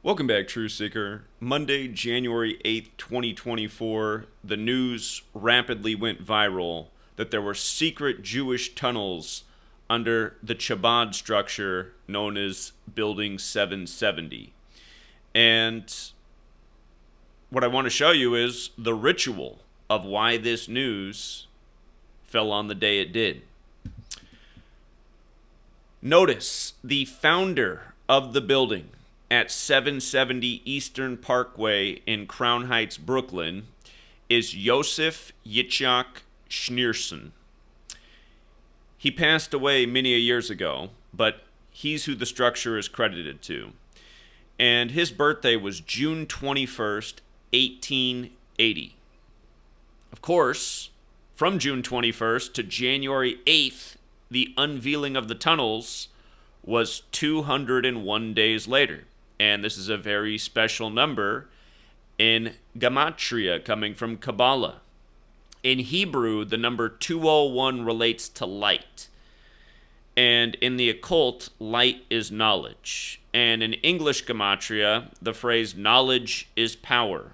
Welcome back, True Seeker. Monday, January 8th, 2024, the news rapidly went viral that there were secret Jewish tunnels under the Chabad structure known as Building 770. And what I want to show you is the ritual of why this news fell on the day it did. Notice the founder of the building at 770 Eastern Parkway in Crown Heights, Brooklyn, is Yosef Yitzhak Schneerson. He passed away many years ago, but he's who the structure is credited to. And his birthday was June 21st, 1880. Of course, from June 21st to January 8th, the unveiling of the tunnels was 201 days later. And this is a very special number in Gematria, coming from Kabbalah. In Hebrew, the number 201 relates to light. And in the occult, light is knowledge. And in English Gematria, the phrase knowledge is power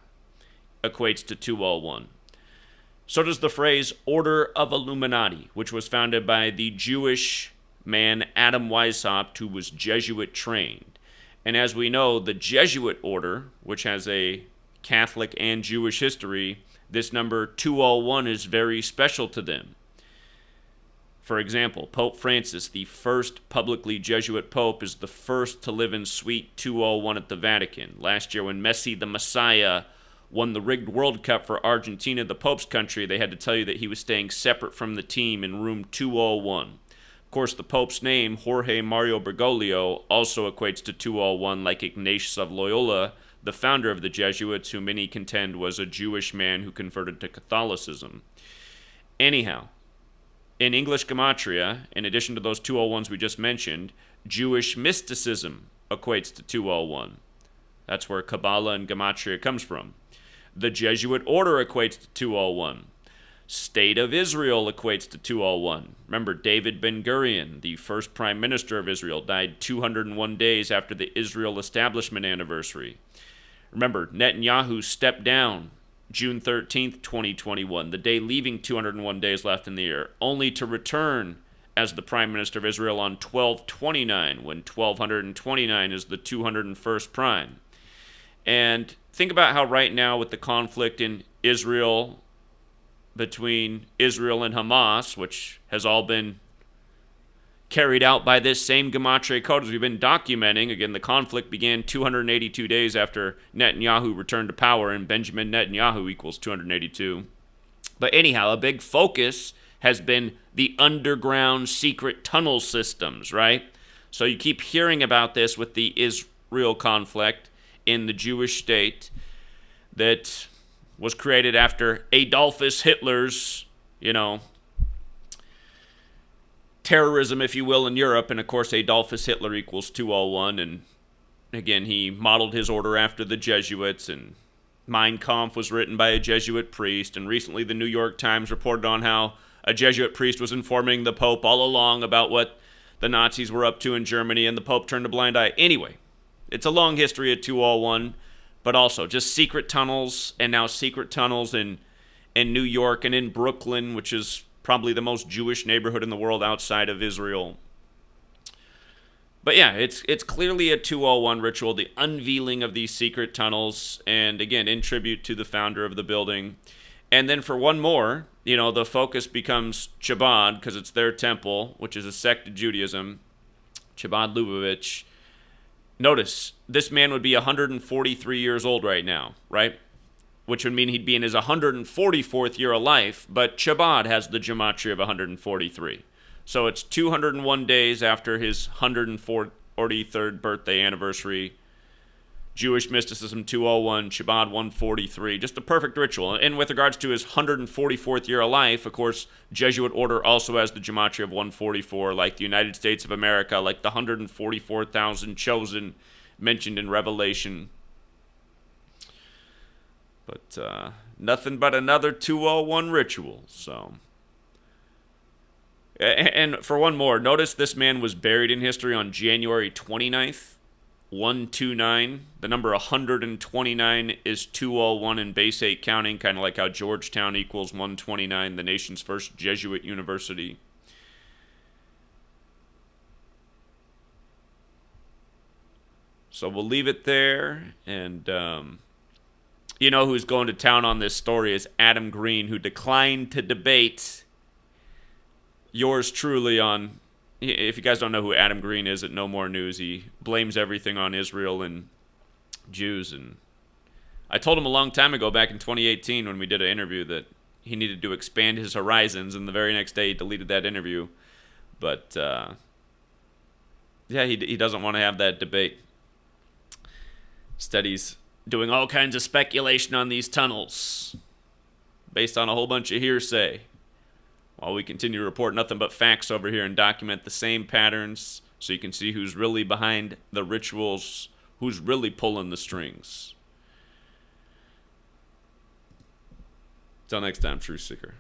equates to 201. So does the phrase Order of Illuminati, which was founded by the Jewish man Adam Weishaupt, who was Jesuit trained. And as we know, the Jesuit order, which has a Catholic and Jewish history, this number 201 is very special to them. For example, Pope Francis, the first publicly Jesuit pope, is the first to live in Suite 201 at the Vatican. Last year, when Messi the Messiah won the rigged World Cup for Argentina, the Pope's country, they had to tell you that he was staying separate from the team in room 201. Of course, the Pope's name, Jorge Mario Bergoglio, also equates to 201, like Ignatius of Loyola, the founder of the Jesuits, who many contend was a Jewish man who converted to Catholicism. Anyhow, in English Gematria, in addition to those 201s we just mentioned, Jewish mysticism equates to 201. That's where Kabbalah and Gematria comes from. The Jesuit order equates to 201. State of Israel equates to 201. Remember, David Ben-Gurion, the first prime minister of Israel, died 201 days after the Israel establishment anniversary. Remember, Netanyahu stepped down June 13th, 2021, the day leaving 201 days left in the year, only to return as the prime minister of Israel on 12/29, when 1229 is the 201st prime. And think about how right now, with the conflict in Israel, between Israel and Hamas, which has all been carried out by this same Gematria code as we've been documenting. Again, the conflict began 282 days after Netanyahu returned to power, and Benjamin Netanyahu equals 282. But anyhow, a big focus has been the underground secret tunnel systems, right? So you keep hearing about this with the Israel conflict in the Jewish state that was created after Adolphus Hitler's, terrorism, if you will, in Europe. And of course, Adolphus Hitler equals 201. And again, he modeled his order after the Jesuits. And Mein Kampf was written by a Jesuit priest. And recently, the New York Times reported on how a Jesuit priest was informing the Pope all along about what the Nazis were up to in Germany. And the Pope turned a blind eye. Anyway, it's a long history of 201. But also just secret tunnels, and now secret tunnels in New York and in Brooklyn, which is probably the most Jewish neighborhood in the world outside of Israel. But yeah, it's clearly a 201 ritual, the unveiling of these secret tunnels, and again, in tribute to the founder of the building. And then for one more, the focus becomes Chabad, because it's their temple, which is a sect of Judaism, Chabad Lubavitch. Notice, this man would be 143 years old right now, right? Which would mean he'd be in his 144th year of life, but Chabad has the gematria of 143. So it's 201 days after his 143rd birthday anniversary. Jewish mysticism 201, Chabad 143. Just a perfect ritual. And with regards to his 144th year of life, of course, Jesuit order also has the gematria of 144, like the United States of America, like the 144,000 chosen mentioned in Revelation. But nothing but another 201 ritual. So, and for one more, notice this man was buried in history on January 29th, 129. The number 129 is 201 in base 8 counting, kind of like how Georgetown equals 129, the nation's first Jesuit university. So we'll leave it there. And you know who's going to town on this story is Adam Green, who declined to debate yours truly on... If you guys don't know who Adam Green is at No More News, he blames everything on Israel and Jews. And I told him a long time ago, back in 2018, when we did an interview, that he needed to expand his horizons, and the very next day he deleted that interview. But, yeah, he doesn't want to have that debate. Instead, he's doing all kinds of speculation on these tunnels based on a whole bunch of hearsay, while we continue to report nothing but facts over here and document the same patterns so you can see who's really behind the rituals, who's really pulling the strings. Till next time, Truth Seeker.